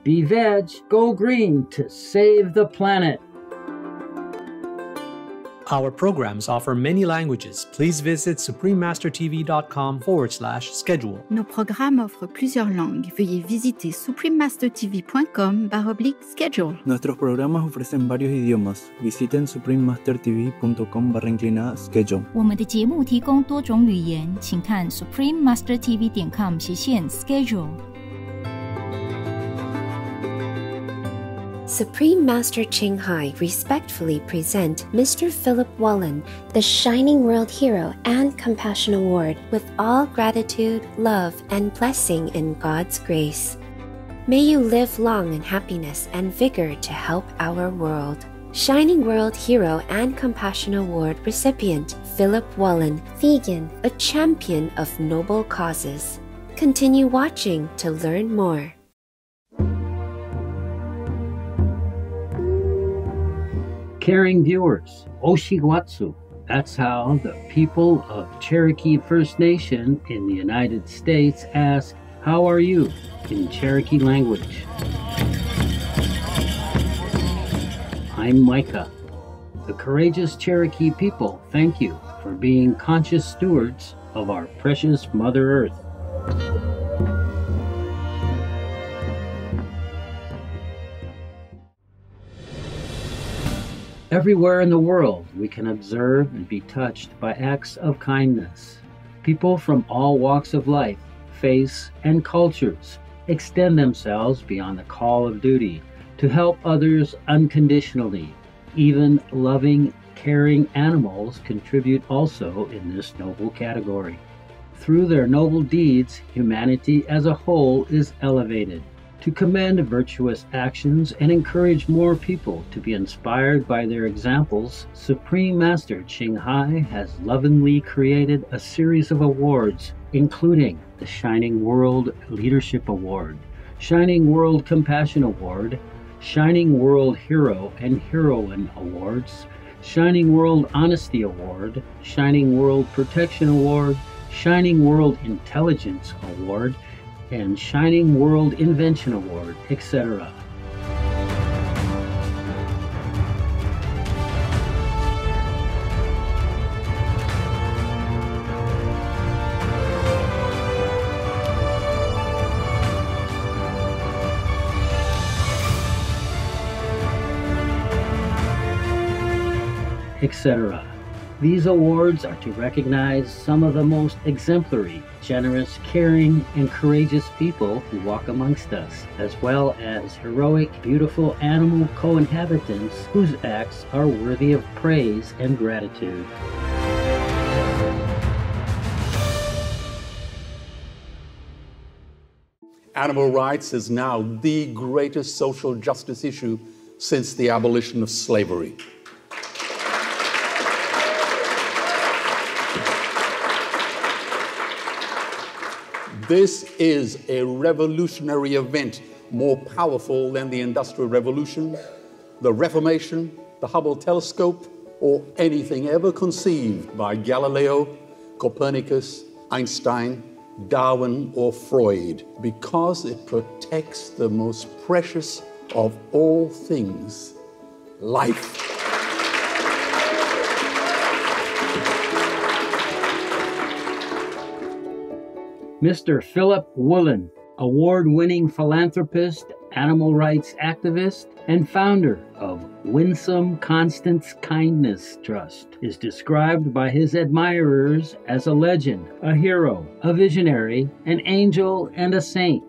Be veg, go green to save the planet. Our programs offer many languages. Please visit suprememastertv.com/schedule. Nos programmes offrent plusieurs langues. Veuillez visiter suprememastertv.com/schedule. Nuestros programas ofrecen varios idiomas. Visiten suprememastertv.com/schedule. 我们的节目提供多种语言，请看 suprememastertv.com/schedule。Supreme Master Ching Hai respectfully present Mr. Philip Wollen, the Shining World Hero and Compassion Award, with all gratitude, love, and blessing in God's grace. May you live long in happiness and vigor to help our world. Shining World Hero and Compassion Award recipient Philip Wollen, vegan, a champion of noble causes. Continue watching to learn more. Caring viewers, Oshiwatsu. That's how the people of Cherokee First Nation in the United States ask, "How are you?" in Cherokee language. I'm Micah. The courageous Cherokee people thank you for being conscious stewards of our precious Mother Earth. Everywhere in the world, we can observe and be touched by acts of kindness. People from all walks of life, faiths, and cultures extend themselves beyond the call of duty to help others unconditionally. Even loving, caring animals contribute also in this noble category. Through their noble deeds, humanity as a whole is elevated. To commend virtuous actions and encourage more people to be inspired by their examples, Supreme Master Ching Hai has lovingly created a series of awards, including the Shining World Leadership Award, Shining World Compassion Award, Shining World Hero and Heroine Awards, Shining World Honesty Award, Shining World Protection Award, Shining World Intelligence Award, and Shining World Invention Award, etc. etc. These awards are to recognize some of the most exemplary, generous, caring, and courageous people who walk amongst us, as well as heroic, beautiful animal co-inhabitants whose acts are worthy of praise and gratitude. Animal rights is now the greatest social justice issue since the abolition of slavery. This is a revolutionary event more powerful than the Industrial Revolution, the Reformation, the Hubble telescope, or anything ever conceived by Galileo, Copernicus, Einstein, Darwin, or Freud, because it protects the most precious of all things, life. Mr. Philip Wollen, award-winning philanthropist, animal rights activist, and founder of Winsome Constance Kindness Trust, is described by his admirers as a legend, a hero, a visionary, an angel, and a saint.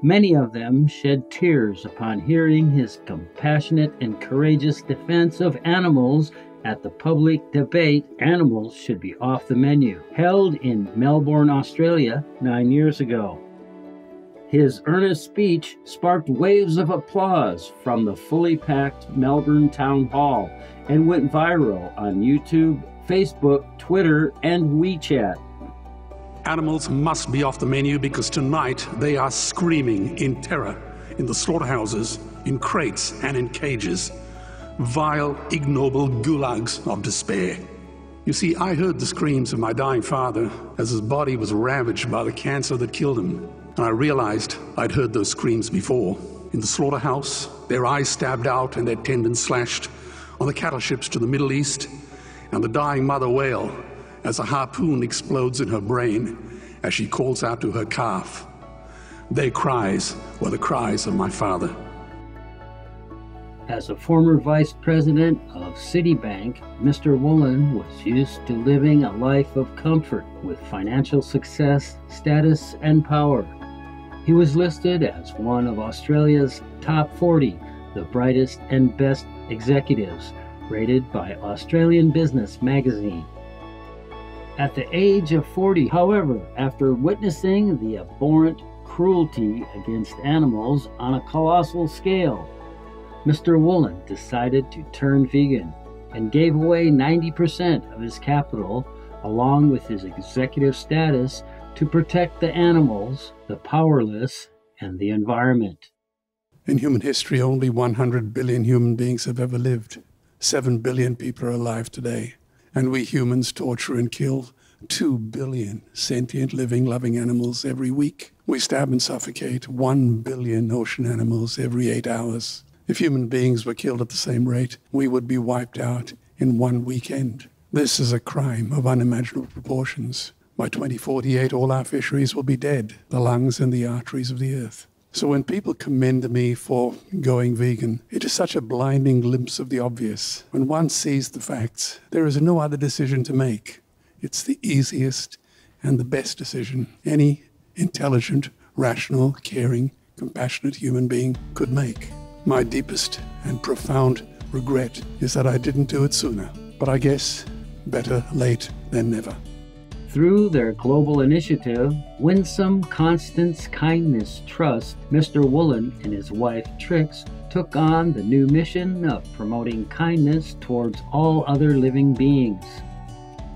Many of them shed tears upon hearing his compassionate and courageous defense of animals at the public debate, Animals Should Be Off the Menu, held in Melbourne, Australia 9 years ago. His earnest speech sparked waves of applause from the fully packed Melbourne Town Hall and went viral on YouTube, Facebook, Twitter, and WeChat. Animals must be off the menu because tonight they are screaming in terror in the slaughterhouses, in crates and in cages. Vile, ignoble gulags of despair. You see, I heard the screams of my dying father as his body was ravaged by the cancer that killed him. and I realized I'd heard those screams before. In the slaughterhouse, their eyes stabbed out and their tendons slashed, on the cattle ships to the Middle East, and the dying mother wail as a harpoon explodes in her brain as she calls out to her calf. Their cries were the cries of my father. As a former vice president of Citibank, Mr. Wollen was used to living a life of comfort with financial success, status, and power. He was listed as one of Australia's top 40, the brightest and best executives, rated by Australian Business magazine. At the age of 40, however, after witnessing the abhorrent cruelty against animals on a colossal scale, Mr. Wollen decided to turn vegan and gave away 90% of his capital, along with his executive status, to protect the animals, the powerless, and the environment. In human history, only 100 billion human beings have ever lived. 7 billion people are alive today. And we humans torture and kill 2 billion sentient, living, loving animals every week. We stab and suffocate 1 billion ocean animals every 8 hours. If human beings were killed at the same rate, we would be wiped out in one weekend. This is a crime of unimaginable proportions. By 2048, all our fisheries will be dead, the lungs and the arteries of the earth. So when people commend me for going vegan, it is such a blinding glimpse of the obvious. When one sees the facts, there is no other decision to make. It's the easiest and the best decision any intelligent, rational, caring, compassionate human being could make. My deepest and profound regret is that I didn't do it sooner. But I guess better late than never. Through their global initiative, Winsome Constance Kindness Trust, Mr. Wollen and his wife Trix took on the new mission of promoting kindness towards all other living beings.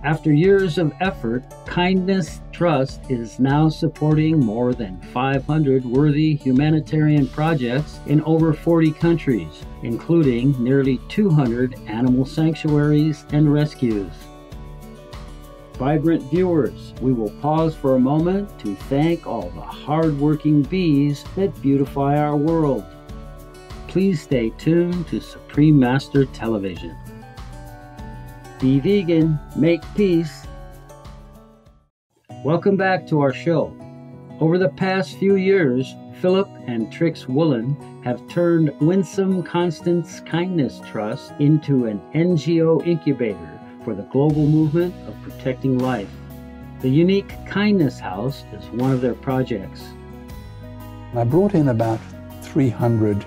After years of effort, Kindness Trust is now supporting more than 500 worthy humanitarian projects in over 40 countries, including nearly 200 animal sanctuaries and rescues. Vibrant viewers, we will pause for a moment to thank all the hard-working bees that beautify our world. Please stay tuned to Supreme Master Television. Be vegan, make peace. Welcome back to our show. Over the past few years, Philip and Trix Wollen have turned Winsome Constance Kindness Trust into an NGO incubator for the global movement of protecting life. The unique Kindness House is one of their projects. I brought in about 300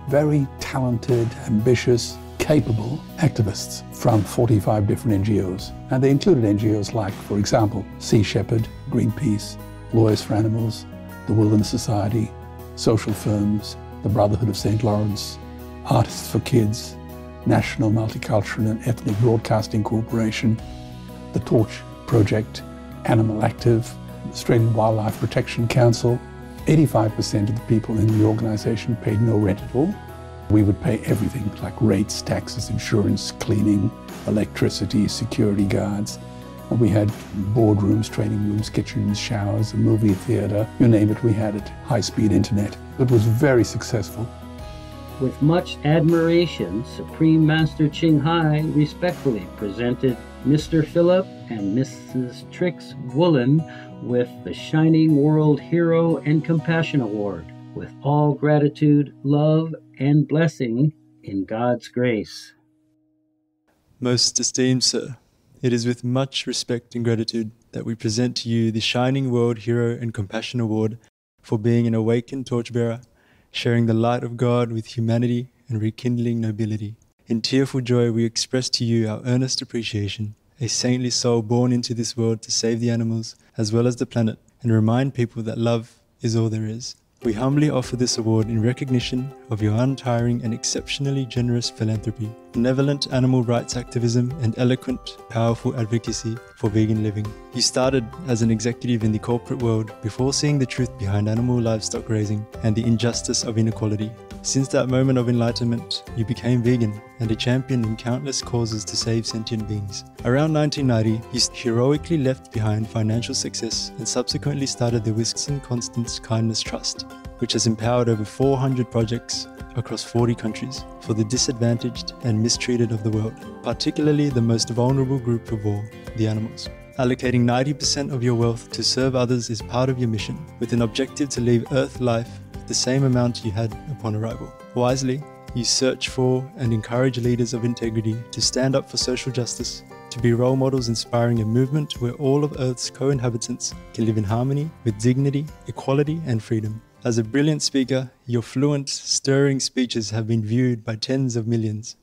very talented, ambitious, capable activists from 45 different NGOs. And they included NGOs like, for example, Sea Shepherd, Greenpeace, Lawyers for Animals, the Wollen Society, social firms, the Brotherhood of St. Lawrence, Artists for Kids, National Multicultural and Ethnic Broadcasting Corporation, the Torch Project, Animal Active, Australian Wildlife Protection Council. 85% of the people in the organisation paid no rent at all. We would pay everything like rates, taxes, insurance, cleaning, electricity, security guards. And we had boardrooms, training rooms, kitchens, showers, a movie theatre, you name it, we had it. High-speed internet. It was very successful. With much admiration, Supreme Master Ching Hai respectfully presented Mr. Philip and Mrs. Trix Wollen with the Shining World Hero and Compassion Award, with all gratitude, love, and blessing in God's grace. Most esteemed Sir, it is with much respect and gratitude that we present to you the Shining World Hero and Compassion Award for being an awakened torchbearer, sharing the light of God with humanity and rekindling nobility. In tearful joy we express to you our earnest appreciation, a saintly soul born into this world to save the animals as well as the planet and remind people that love is all there is. We humbly offer this award in recognition of your untiring and exceptionally generous philanthropy, benevolent animal rights activism, and eloquent, powerful advocacy for vegan living. You started as an executive in the corporate world before seeing the truth behind animal livestock raising and the injustice of inequality. Since that moment of enlightenment, you became vegan and a champion in countless causes to save sentient beings. Around 1990, you heroically left behind financial success and subsequently started the Wisconsin Kindness Trust, which has empowered over 400 projects across 40 countries for the disadvantaged and mistreated of the world, particularly the most vulnerable group of all, the animals. Allocating 90% of your wealth to serve others is part of your mission, with an objective to leave Earth life the same amount you had upon arrival. Wisely, you search for and encourage leaders of integrity to stand up for social justice, to be role models inspiring a movement where all of Earth's co-inhabitants can live in harmony with dignity, equality, and freedom. As a brilliant speaker, your fluent, stirring speeches have been viewed by tens of millions,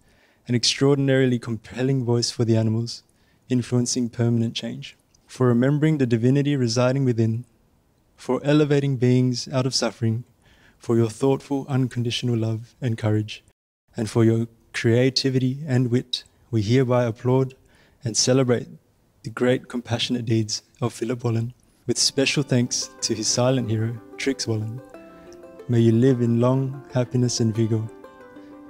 an extraordinarily compelling voice for the animals, influencing permanent change. For remembering the divinity residing within, for elevating beings out of suffering, for your thoughtful, unconditional love and courage, and for your creativity and wit, we hereby applaud and celebrate the great compassionate deeds of Philip Wollen, with special thanks to his silent hero, Trix Wollen. May you live in long happiness and vigor,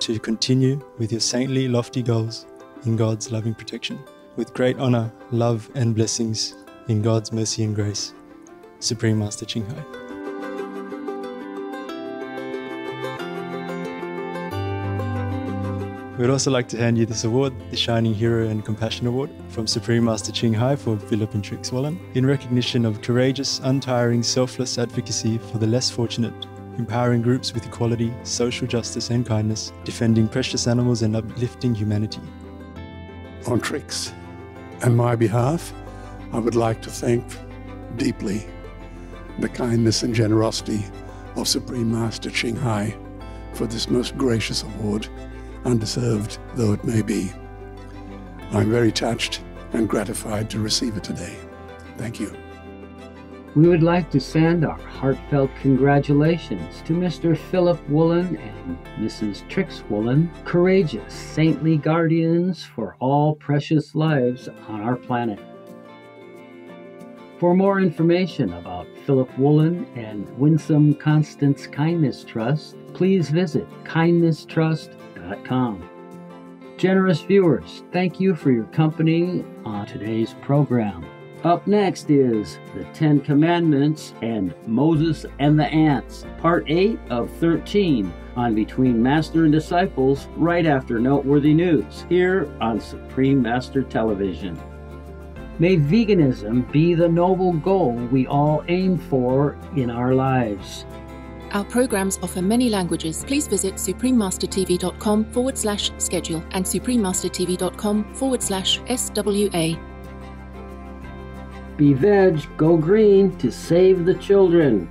to continue with your saintly, lofty goals in God's loving protection. With great honor, love, and blessings in God's mercy and grace, Supreme Master Ching Hai. We'd also like to hand you this award, the Shining Hero and Compassion Award, from Supreme Master Ching Hai for Philip and Trix Wollen, in recognition of courageous, untiring, selfless advocacy for the less fortunate, empowering groups with equality, social justice and kindness, defending precious animals and uplifting humanity. On Trix and my behalf, I would like to thank deeply the kindness and generosity of Supreme Master Ching Hai for this most gracious award, undeserved though it may be. I'm very touched and gratified to receive it today. Thank you. We would like to send our heartfelt congratulations to Mr. Philip Wollen and Mrs. Trix Wollen, courageous, saintly guardians for all precious lives on our planet. For more information about Philip Wollen and Winsome Constance Kindness Trust, please visit kindnesstrust.com. Generous viewers, thank you for your company on today's program. Up next is the 10 Commandments and Moses and the Ants, Part 8 of 13 on Between Master and Disciples, right after Noteworthy News, here on Supreme Master Television. May veganism be the noble goal we all aim for in our lives. Our programs offer many languages. Please visit suprememastertv.com/schedule and suprememastertv.com/SWA. Be veg, go green to save the children.